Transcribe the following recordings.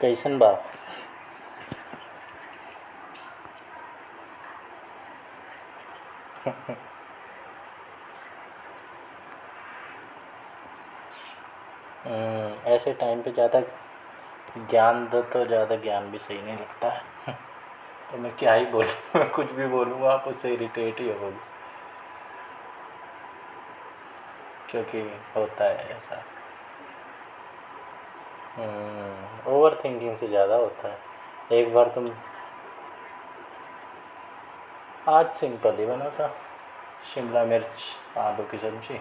कैसन बा? ऐसे टाइम पे ज़्यादा ज्ञान दो तो ज़्यादा ज्ञान भी सही नहीं लगता है। तो मैं क्या ही बोलूँ, मैं कुछ भी बोलूँगा आप उससे इरिटेट ही होगे, क्योंकि होता है ऐसा। ओवर थिंकिंग से ज़्यादा होता है। एक बार तुम आज सिंपल ही बना था, शिमला मिर्च आलू की सब्ज़ी।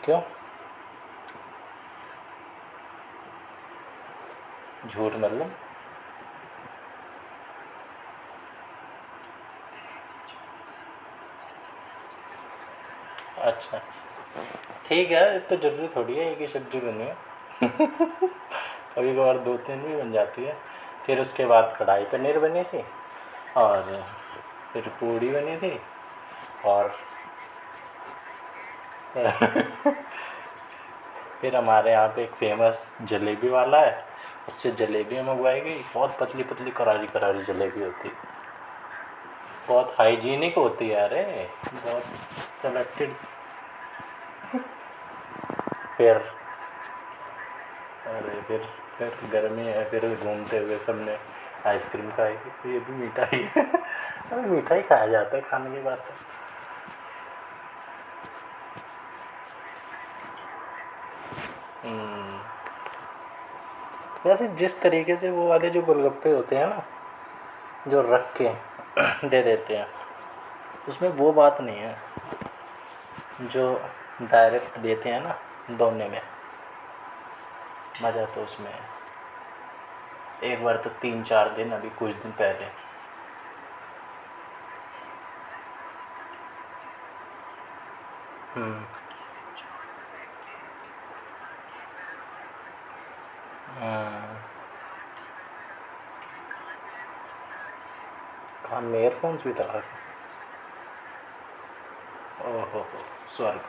क्यों? झूठ मतलब? अच्छा ठीक है, तो ज़रूरी थोड़ी है एक ही सब्ज़ी बनी है। कभी कभार दो तीन भी बन जाती है। फिर उसके बाद कढ़ाई पनीर बनी थी, और फिर पूड़ी बनी थी, और फिर हमारे यहाँ पे एक फेमस जलेबी वाला है, उससे जलेबी मंगवाई गई। बहुत पतली पतली करारी करारी जलेबी होती है, बहुत हाइजीनिक होती है। अरे बहुत सेलेक्टेड। फिर अरे फिर गर्मी है, फिर घूमते हुए सबने आइसक्रीम खाई, तो ये भी मीठा ही है। अरे मीठा ही खाया जाता है खाने की बात है। वैसे जिस तरीके से वो वाले जो गोलगप्पे होते हैं ना, जो रख के दे देते हैं, उसमें वो बात नहीं है जो डायरेक्ट देते हैं ना दोने में। मज़ा तो उसमें है। एक बार तो 3-4 दिन, अभी कुछ दिन पहले। हम्म। कान में एयरफोन्स भी लगा के? ओहो हो, स्वर्ग।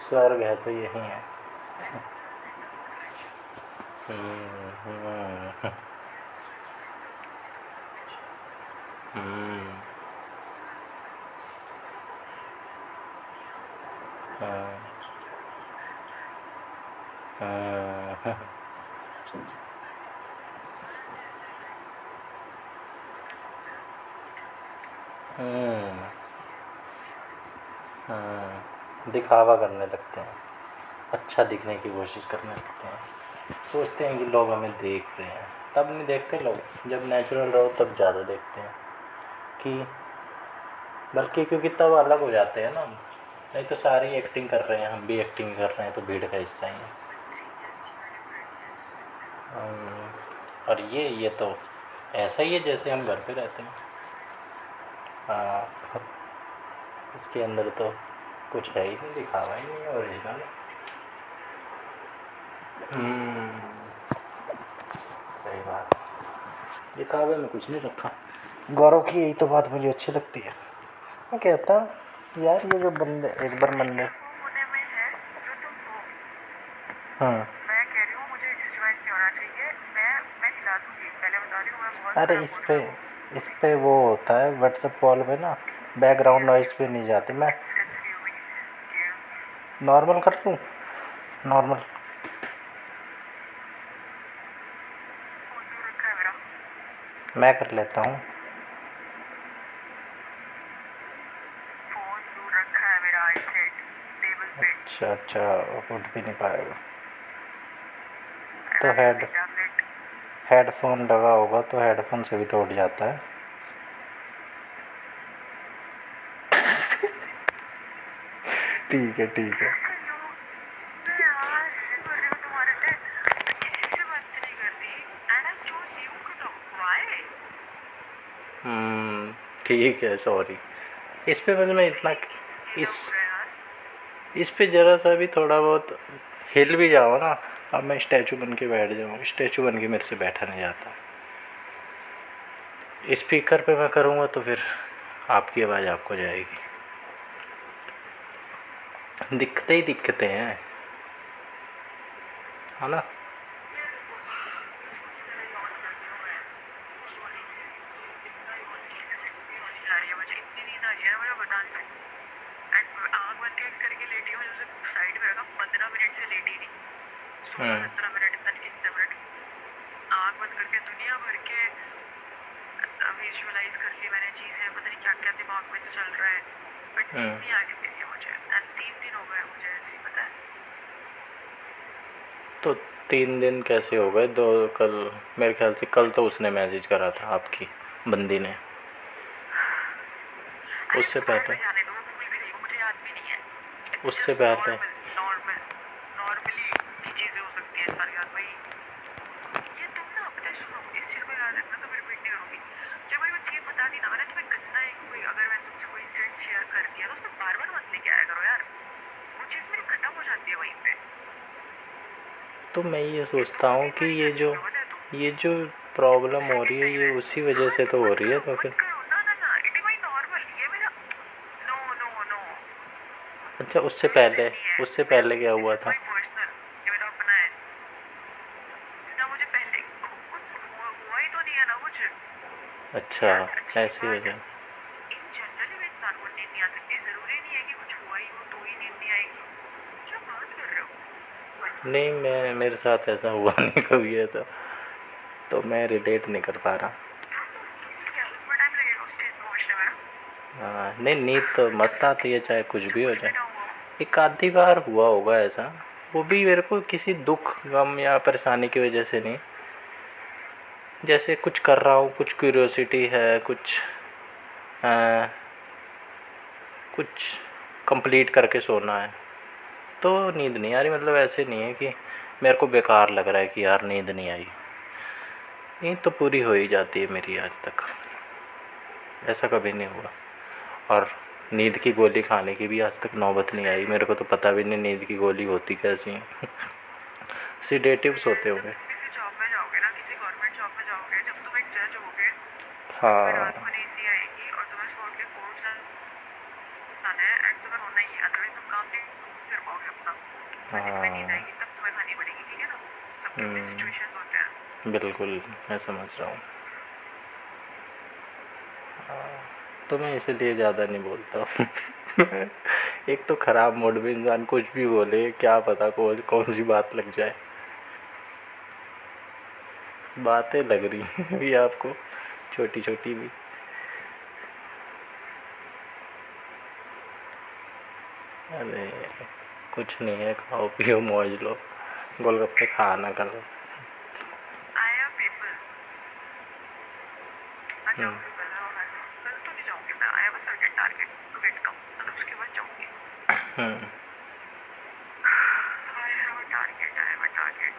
स्वर्ग है तो यही है। हम्म, हम्म, हम्म, हम्म, हम्म, दिखावा करने लगते हैं, अच्छा दिखने की कोशिश करने लगते हैं। सोचते हैं कि लोग हमें देख रहे हैं, तब नहीं देखते लोग। जब नेचुरल रहो तब ज़्यादा देखते हैं कि, बल्कि क्योंकि तब अलग हो जाते हैं ना हम। नहीं तो सारे ही एक्टिंग कर रहे हैं, हम भी एक्टिंग कर रहे हैं, तो भीड़ का हिस्सा ही है। और ये तो ऐसा ही है जैसे हम घर पे रहते हैं। हाँ, इसके अंदर तो कुछ है ही नहीं, दिखावा ही नहीं है, ओरिजिनल है। सही बात है, दिखावे में कुछ नहीं रखा। गौरव की यही तो बात मुझे अच्छी लगती है। मैं कहता हूँ यार, ये जो बंदे एक बार मंदिर। हाँ। अरे इस पे वो होता है व्हाट्सएप कॉल में ना, बैकग्राउंड नॉइज़ पे नहीं जाती। मैं नॉर्मल कर लूँ? नॉर्मल मैं कर लेता हूँ। अच्छा अच्छा, उठ भी नहीं पाएगा तो हेडफोन लगा होगा तो हेडफोन से भी तो उठ जाता है। ठीक है ठीक है। ठीक है, सॉरी। इस पे मतलब मैं इतना, इस इस पे ज़रा सा भी थोड़ा बहुत हिल भी जाओ ना, अब मैं स्टैचू बन के बैठ जाऊँ। स्टैचू बन के मेरे से बैठा नहीं जाता। स्पीकर पे मैं करूँगा तो फिर आपकी आवाज़ आपको जाएगी। दिक्कतें ही दिक्कतें हैं। है ना। हम्म 16-17 मिनट पता नहीं कितने मिनट आँख बंद करके दुनिया भर के विजुअलाइज कर ली मैंने चीजें, पता नहीं क्या क्या दिमाग में से चल रहा है, बट नींद हम्म। नहीं आ रही थी मुझे। एंड 3 दिन हो गए मुझे ऐसे ही, पता है। तो 3 दिन कैसे हो गए? दो कल मेरे ख्याल से कल तो उसने मैसेज करा था आपकी बंदी ने, अरे उससे बाद पहले में जाने दो, मैं भूल भी रही हूँ, मुझे याद भी नहीं है। इट्स उससे जस्ट पहले नॉर्मल नॉर्मल नॉर्मली ये चीजें हो सकती है इंसान के साथ भाई। ये तुम ना पता है, सुनो इस चीज को याद रखना, तो मैं रिपीट नहीं करूंगी। जब मैंने वो चीज बता दी ना, मैंने तुम्हें गंदा एक कोई, अगर मैंने तुमसे कोई इंसिडेंट शेयर कर दिया तो उसमें बार बार मत लेके आया करो यार, वो चीज मेरी खत्म हो जाती है वहीं पे। तो मैं ये ये सोचता तुम हूँ भी कि वही करती हो, पता है तुम। ये जो प्रॉब्लम हो रही सेकंड है टाइम ये है। उसी वजह हाँ से तो तो हो मत रही है, करो तो मत फिर करो, ना ना ना, इट इज माई नॉर्मल, ये मेरा। नो नो नो, अच्छा ये मेरा दिल नहीं है, उससे मेरा पहले क्या दिस हुआ इज था? माई पर्सनल, ये मेरा अपना है ना। मुझे पहले कुछ हुआ ही तो नहीं है ना कुछ अच्छा, यार। अच्छी ऐसी बात है, वजह। इन जनरली भी इंसान को नींद नहीं आ सकती, जरूरी नहीं है कि कुछ हुआ ही हो तो ही नींद नहीं आएगी। क्या बात कर रहे हो। नहीं, मैं मेरे साथ ऐसा हुआ नहीं कभी ऐसा, तो मैं रिलेट नहीं कर पा रहा। क्या उसमें टाइम लगेगा उस चीज पहुंचने में ना। हाँ, नहीं, नींद तो मस्त आती है चाहे कुछ जब भी हो कुछ भी जाए। ना हुआ हो। एक आधी बार हुआ होगा ऐसा, वो भी मेरे को किसी दुख गम या परेशानी की वजह से नहीं, जैसे कुछ कर रहा हूँ, कुछ क्यूरियोसिटी है, आ, कुछ कंप्लीट करके सोना है, तो नींद नहीं आ रही। मतलब ऐसे नहीं है कि मेरे को बेकार लग रहा है कि यार नींद नहीं आई, नींद तो पूरी हो ही जाती है मेरी आज तक, ऐसा कभी नहीं हुआ। और नींद की गोली खाने की भी आज तक नौबत नहीं आई, मेरे को तो पता भी नहीं नींद की गोली होती कैसी है। सिडेटिव्स यार होते जब होंगे। तुम किसी जॉब में जाओगे ना, किसी गवर्नमेंट जॉब में जाओगे, जब तुम एक जज होगे, तुम्हें हाँ। रात को नींद नहीं आएगी और तुम्हें सो के कोर्ट जाना है, एंड तुम्हें रोना ही है, अदरवाइज तुम काम नहीं कर पाओगे अपना। तुम्हें दिन में नींद हाँ। आएगी तब तुम्हें खानी पड़ेगी, ठीक है ना। सबके अपने सिचुएशंस होते हैं। बिल्कुल, मैं समझ रहा हूँ। तो मैं इसीलिए ज़्यादा नहीं बोलता हूँ। एक तो ख़राब मूड में इंसान कुछ भी बोले, क्या पता कौन सी बात लग जाए। बातें लग रही हैं अभी आपको, छोटी छोटी भी। अरे कुछ नहीं है, खाओ पियो मौज लो, गोलगप्पे खाना कर लो। आई हैव पीपल, मैं जाऊंगी कल, कल तो नहीं जाऊंगी मैं। I have a certain target to get कम, मतलब उसके बाद जाऊंगी। I have a target, I have a target.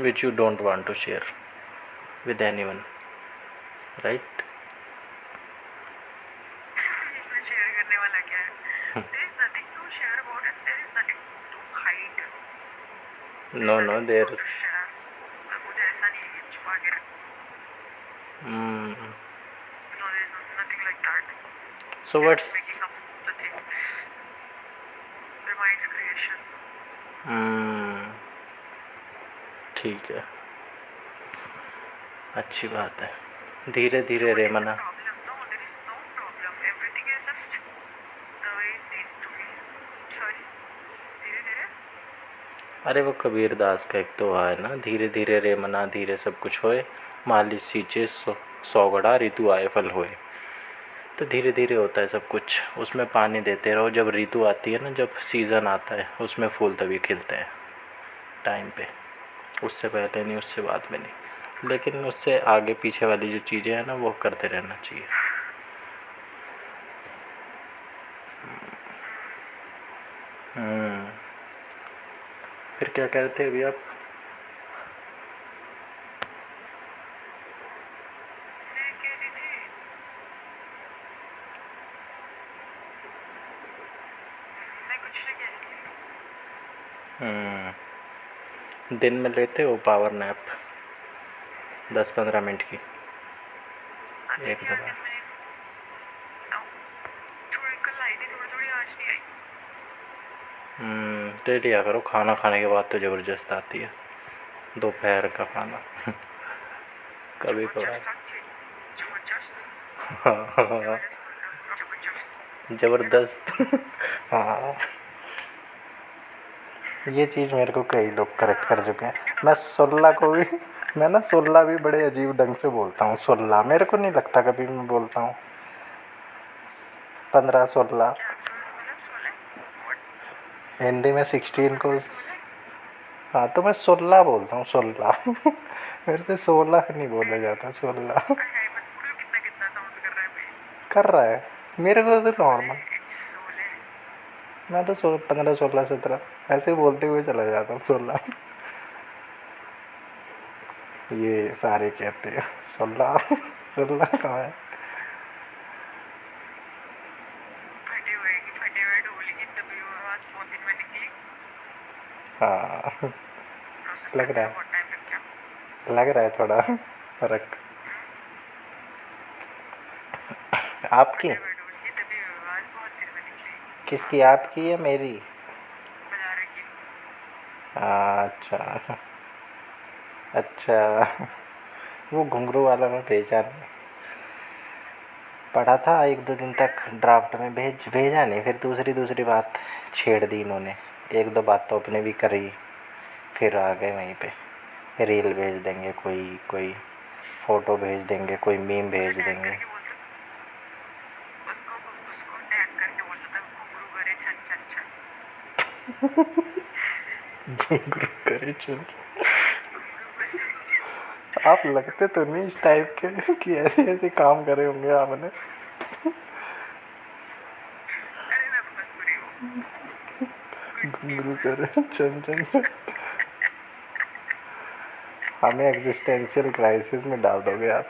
Which you don't want to share with anyone, right? इसमें शेयर करने वाला क्या है? There is nothing to share about it, there is nothing to hide, there is no no nothing there. More to share. मुझे ऐसा नहीं है कि छुपा के रख, no there is nothing like that. So we are what's just making up the things, their minds creation. ठीक है, अच्छी बात है। धीरे So धीरे what is the रेमना। problem? No, there is no problem. Everything is just the way it needs to be. Sorry, धीरे धीरे। अरे वो कबीर दास का एक तो है ना, धीरे धीरे रेमना धीरे सब कुछ होए, माली सींचे सौगड़ा ऋतु आए फल होए। तो धीरे धीरे होता है सब कुछ, उसमें पानी देते रहो। जब ऋतु आती है ना, जब सीज़न आता है, उसमें फूल तभी खिलते हैं टाइम पे, उससे पहले नहीं, उससे बाद में नहीं। लेकिन उससे आगे पीछे वाली जो चीज़ें हैं ना, वो करते रहना चाहिए। फिर क्या कह रहे थे अभी आप? मैं कह रही थी, मैं कुछ नहीं कह रही दिन में लेते हो पावर नैप 10-15 मिनट की, थी। एक नहीं यार, दफ़ा? दिन में थोड़ी कल आई थी, थोड़ी थोड़ी, आज नहीं आई। ले लिया करो, खाना खाने के बाद तो ज़बरदस्त आती है दोपहर का खाना। कभी कभार। हाँ, ज़बरदस्त। हाँ, ये चीज़ मेरे को कई लोग करेक्ट कर चुके हैं। मैं ना सोल्ला भी बड़े अजीब ढंग से बोलता हूँ। सोल्ला मेरे को नहीं लगता कभी मैं बोलता हूँ 15-16। हिंदी में 16 को। हाँ, तो मैं 16 बोलता हूँ, 16। मेरे से 16 नहीं बोला जाता, 16 कर रहा है। मेरे को तो नॉर्मल, मैं तो 15-16-17 ऐसे बोलते हुए चला जाता हूँ, 16। ये सारे कहते हैं 16। 16 कहाँ है? हाँ, लग रहा है थोड़ा फर्क। आपकी? किसकी, आपकी या मेरी? अच्छा अच्छा। वो घुंघरू वाला मैं भेजा नहीं, पढ़ा था 1-2 दिन तक ड्राफ्ट में, भेजा नहीं। फिर दूसरी दूसरी बात छेड़ दी इन्होंने। 1-2 बात तो अपने भी करी, फिर आ गए वहीं पे। रील भेज देंगे, कोई फ़ोटो भेज देंगे, कोई मीम भेज देंगे। घुंघरू करे चुन। आप लगते तो नहीं इस टाइप के कि ऐसे ऐसे काम करे होंगे आपने। घुंघरू करे चुन चुन। हमें एग्जिस्टेंशियल क्राइसिस में डाल दोगे आप।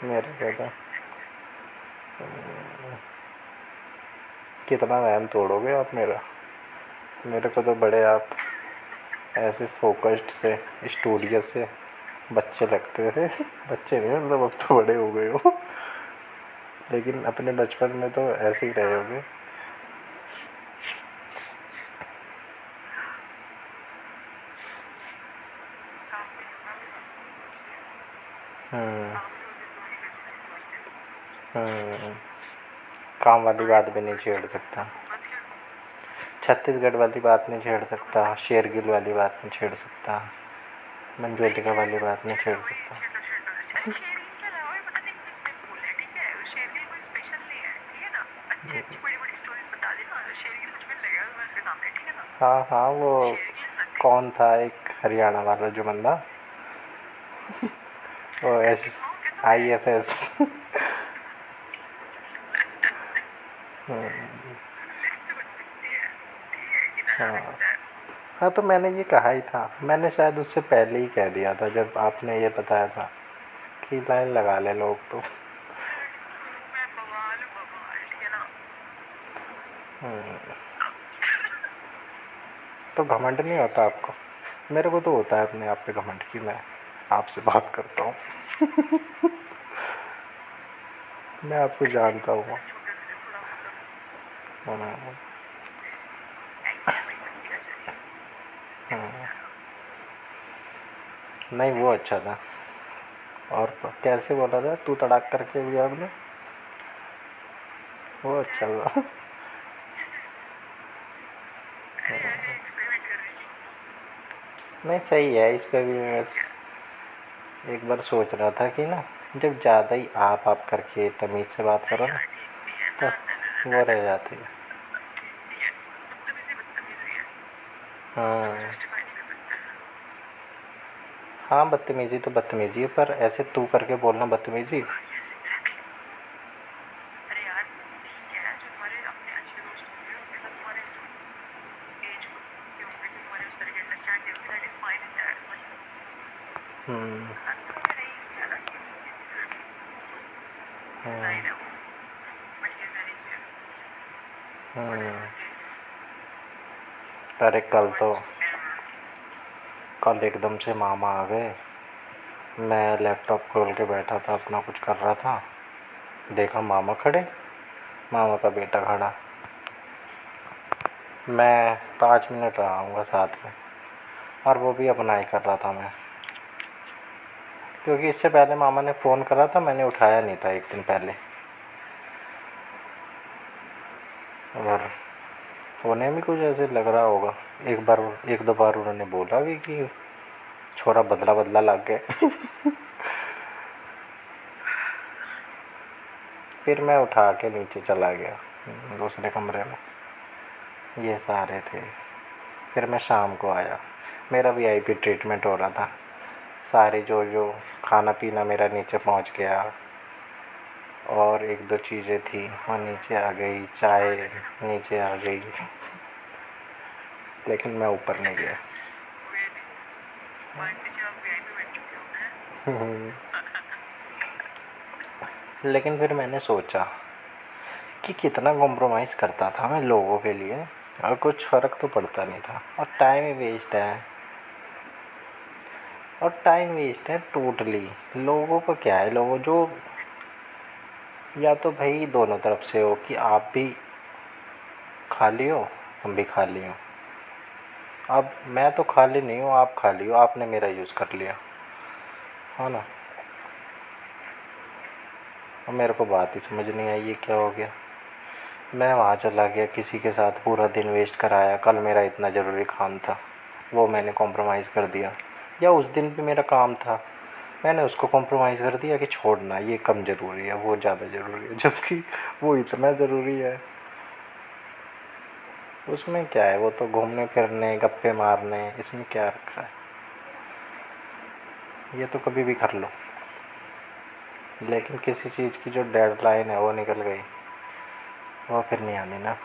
मेरे को तो कितना वहम तोड़ोगे आप मेरा। मेरे को तो बड़े आप ऐसे फोकस्ड से, स्टूडियस से बच्चे लगते थे। बच्चे नहीं, मतलब अब तो बड़े हो गए हो, लेकिन अपने बचपन में तो ऐसे ही रहे होगे। काम वाली बात भी नहीं छेड़ सकता, छत्तीसगढ़ वाली बात नहीं छेड़ सकता, शेरगिल वाली बात नहीं छेड़ सकता, मंजोलिका वाली बात नहीं छेड़ सकता। हाँ हाँ, वो कौन था एक हरियाणा वाला जो बंदा, वो IFS। हाँ हाँ, तो मैंने ये कहा ही था, मैंने शायद उससे पहले ही कह दिया था जब आपने ये बताया था कि लाइन लगा ले लोग तो। तो घमंड नहीं होता आपको? मेरे को तो होता है अपने आप पे घमंड कि मैं आपसे बात करता हूँ। मैं आपको जानता हूँ। नहीं, वो अच्छा था। और कैसे बोला था, तू तड़ाक करके भी आपने, वो अच्छा था। नहीं, सही है। इस पे भी मैं एक बार सोच रहा था कि ना, जब ज़्यादा ही आप करके तमीज़ से बात करो ना, तो वो रह जाती है। हाँ हाँ, बदतमीज़ी तो बदतमीज़ी है, पर ऐसे तू करके बोलना बदतमीज़ी। अरे कल एकदम से मामा आ गए, मैं लैपटॉप खोल के बैठा था, अपना कुछ कर रहा था, देखा मामा खड़े, मामा का बेटा खड़ा। मैं 5 मिनट रहा हूँगा साथ में, और वो भी अपना ही कर रहा था मैं, क्योंकि इससे पहले मामा ने फ़ोन करा था, मैंने उठाया नहीं था 1 दिन पहले। और उन्हें भी कुछ ऐसे लग रहा होगा, एक दो बार उन्होंने बोला भी कि छोरा बदला बदला लग गया। फिर मैं उठा के नीचे चला गया दूसरे कमरे में, ये सारे थे। फिर मैं शाम को आया, मेरा वीआईपी ट्रीटमेंट हो रहा था, सारे जो जो खाना पीना मेरा नीचे पहुंच गया, और एक दो चीज़ें थी वो नीचे आ गई, चाय नीचे आ गई, लेकिन मैं ऊपर नहीं गया। लेकिन फिर मैंने सोचा कि कितना कॉम्प्रोमाइज़ करता था मैं लोगों के लिए, और कुछ फ़र्क तो पड़ता नहीं था, और टाइम ही वेस्ट है, टोटली। लोगों को क्या है, लोगों जो या तो भाई दोनों तरफ से हो कि आप भी खाली हो, हम भी खाली हो। अब मैं तो खाली नहीं हूँ, आप खाली हो, आपने मेरा यूज़ कर लिया, है ना। अब मेरे को बात ही समझ नहीं आई ये क्या हो गया। मैं वहाँ चला गया, किसी के साथ पूरा दिन वेस्ट कराया, कल मेरा इतना ज़रूरी काम था, वो मैंने कॉम्प्रोमाइज़ कर दिया। या उस दिन भी मेरा काम था, मैंने उसको कॉम्प्रोमाइज़ कर दिया कि छोड़ना, ये कम ज़रूरी है, वो ज़्यादा ज़रूरी है, जबकि वो इतना ज़रूरी है। उसमें क्या है, वो तो घूमने फिरने गप्पे मारने, इसमें क्या रखा है, ये तो कभी भी कर लो। लेकिन किसी चीज़ की जो डेडलाइन है वो निकल गई, वो फिर नहीं आनी ना।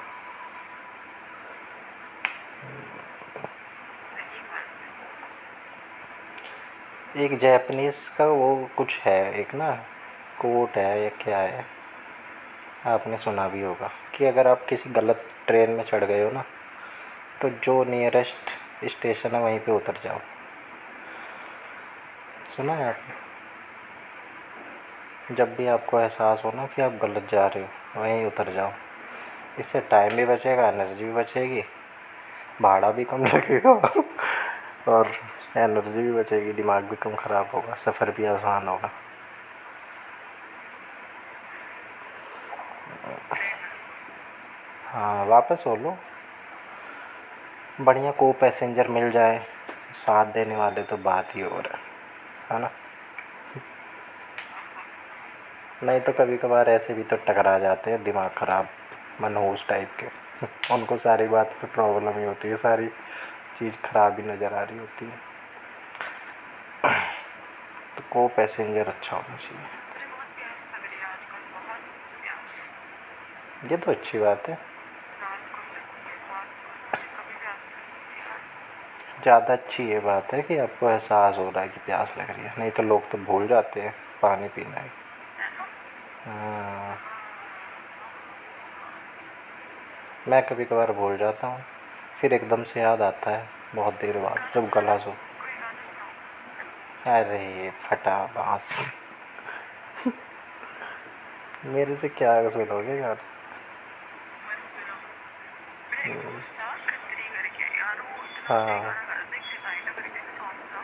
एक जैपनीज़ का वो कुछ है, एक ना कोट है या क्या है, आपने सुना भी होगा, कि अगर आप किसी गलत ट्रेन में चढ़ गए हो ना, तो जो नियरेस्ट स्टेशन है वहीं पे उतर जाओ। सुना है आपने? जब भी आपको एहसास हो ना कि आप गलत जा रहे हो, वहीं उतर जाओ। इससे टाइम भी बचेगा, एनर्जी भी बचेगी, भाड़ा भी कम लगेगा, और एनर्जी भी बचेगी, दिमाग भी कम ख़राब होगा, सफ़र भी आसान होगा। हाँ, वापस हो लो, बढ़िया को पैसेंजर मिल जाए, साथ देने वाले, तो बात ही और है ना। नहीं तो कभी कभार ऐसे भी तो टकरा जाते हैं दिमाग ख़राब मनहूस टाइप के। उनको सारी बात पे प्रॉब्लम ही होती है, सारी चीज़ ख़राब ही नज़र आ रही होती है। तो को पैसेंजर अच्छा होना चाहिए, मुझे बहुत प्यास लग रही है आजकल, बहुत प्यास। ये तो अच्छी बात है। रात को भी लगती है, रात को मुझे कभी प्यास नहीं लगती है। ज़्यादा अच्छी ये बात है कि आपको एहसास हो रहा है कि प्यास लग रही है, नहीं तो लोग तो भूल जाते हैं पानी पीना है। है ना? हाँ, हाँ। मैं कभी कभार भूल जाता हूँ, फिर एकदम से याद आता है बहुत देर बाद, गाना जब सुनाना, गला सो। कोई गाना सुनाओ। अरे फटा बांस। मेरे से क्या सुनोगे यार। मत सुनो। मेरा एक दोस्त था खत्री करके, यार वो इतना सही हाँ, गाना गाता था। एक डिजाइनर करके एक सॉन्ग था,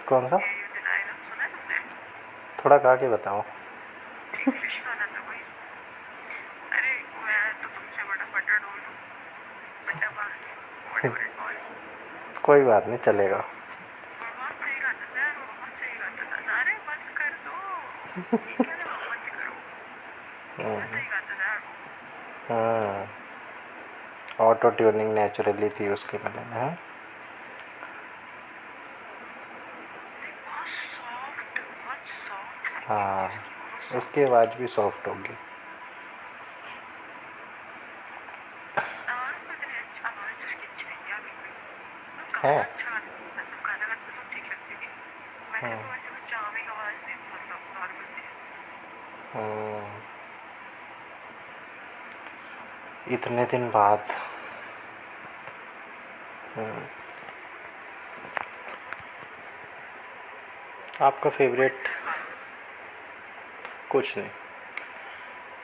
कौन सा? ये डिजाइनर, सुना है तुमने? थोड़ा गा के बताओ। इंग्लिश गाना था कोई। अरे मैं तो तुमसे बड़ा फटा डोलू, फटा बांस, व्हाटएवर इट वाज। कोई बात नहीं, चलेगा। बहुत सही गाता था यार, वो बहुत सही गाता था। अरे बस कर दो, ये क्या है, बंद करो। बहुत सही गाता था यार वो। हाँ, ऑटो ट्यूनिंग नेचुरली थी उसके गले में, हाँ। नहीं, बहुत सॉफ्ट सी थी हाँ, उसकी, बहुत उसकी सॉफ्ट थी। आवाज़ भी सॉफ्ट होगी। आवाज तो इतनी अच्छा, आवाज तो उसकी अच्छी नहीं थी यार बिल्कुल। वो है। गाना अच्छा गाता था, मतलब गाना गाता तो ठीक लगती थी। वैसे तो वैसे कोई चार्मिंग आवाज नहीं, मतलब नॉर्मल थी। इतने दिन बाद। आपका फेवरेट कुछ नहीं,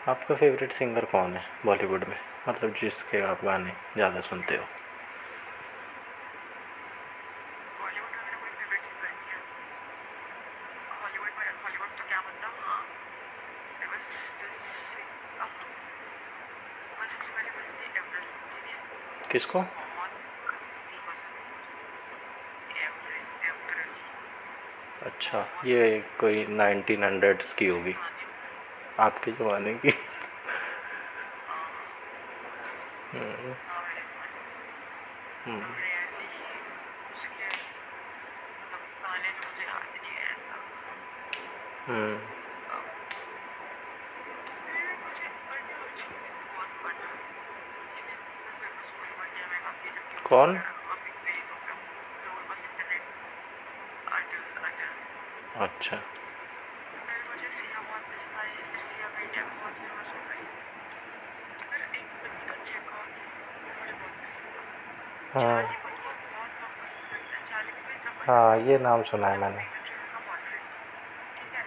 आपका फेवरेट सिंगर कौन है बॉलीवुड में, मतलब जिसके आप गाने ज़्यादा सुनते हो? बॉलीवुड में मेरा कोई फेवरेट सिंगर नहीं है। हॉलीवुड तो क्या मतलब, हाँ बस बस सबसे पहले पसंद थी एवरल, ठीक है, किसको? बहुत गंदी पसंद थी एवरल। अच्छा, ये कोई 1900s की होगी, गाने आपके ज़माने की। हाँ हम्म, हाँ मेरे गाने हम्म, अब रियलिटी उसके मतलब गाने जो मुझे याद नहीं है ऐसा। हम्म। अब फिर मुझे अरिजीत सिंह बहुत पसंद है, ठीक है, फिर बस वही बन गया मैं काफ़ी, जब यूट्यूब कौन? वगैरह काफ़ी क्रेज हो गया तो बस इंटरनेट अटल अटल। अच्छा। फिर मुझे सिया बहुत पसंद आई, फिर सिया का इंडिया में बहुत फेमस हो गई। फिर एक बंदा चेका थी, वो मुझे बहुत पसंद था। हाँ चार्ली पुथ को बहुत लोग पसंद करते हैं, चार्ली पुथ मुझे जब पसंद हाँ, था ये नाम सुना है जब वो मैंने। मेगन ट्रेनर का बॉयफ्रेंड था, ठीक है,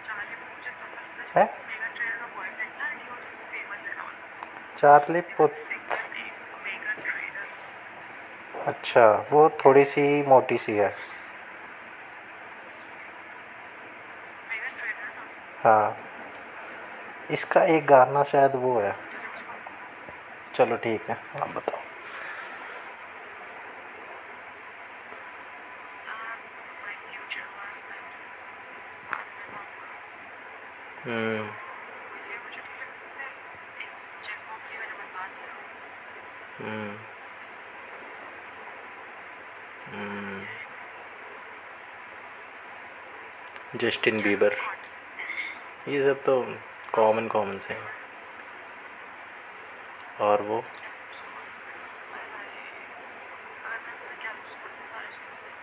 चार्ली पुथ मुझे तब पसंद था जब है वो मेगन ट्रेनर का बॉयफ्रेंड था and he was famous and all. Charlie there was Puth? A singer name मेगन ट्रेनर। अच्छा, वो थोड़ी सी मोटी सी है। मेगन ट्रेनर ना, हाँ, इसका एक गाना शायद वो है। तो जब उसका चलो ठीक है, आप बताओ। माय फ्यूचर हस्बैंड साथ में काम करो, तो हम्म, ये मुझे ठीक लगता है। एक जेफ मॉकली मैंने बता दिया, हम्म, हम्म। ये जस्टिन ट्रेविस बीबर, स्कॉट। ये सब तो हाँ कॉमन कॉमन से हैं। बीबर, और वो ट्रेविस स्कॉट, हाय हाय, अगर मैं क्या उसको सारे सुनती हूँ।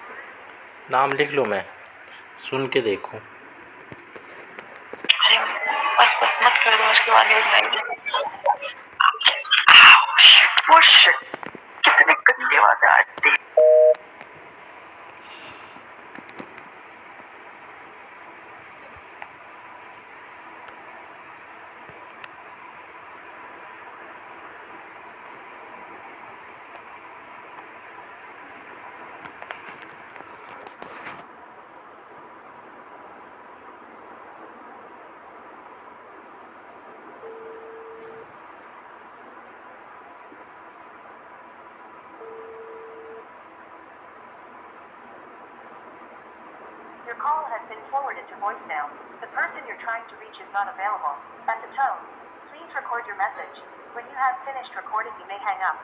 और नाम लिख लूँ मैं, सुन के देखूँ। अरे बस बस मत कर दो, उसके बाद एक लाइन वो शिट, कितने गंदे आवाज आती है। Your call has been forwarded to voicemail. The person you're trying to reach is not available. At the tone, please record your message. When you have finished recording, you may hang up.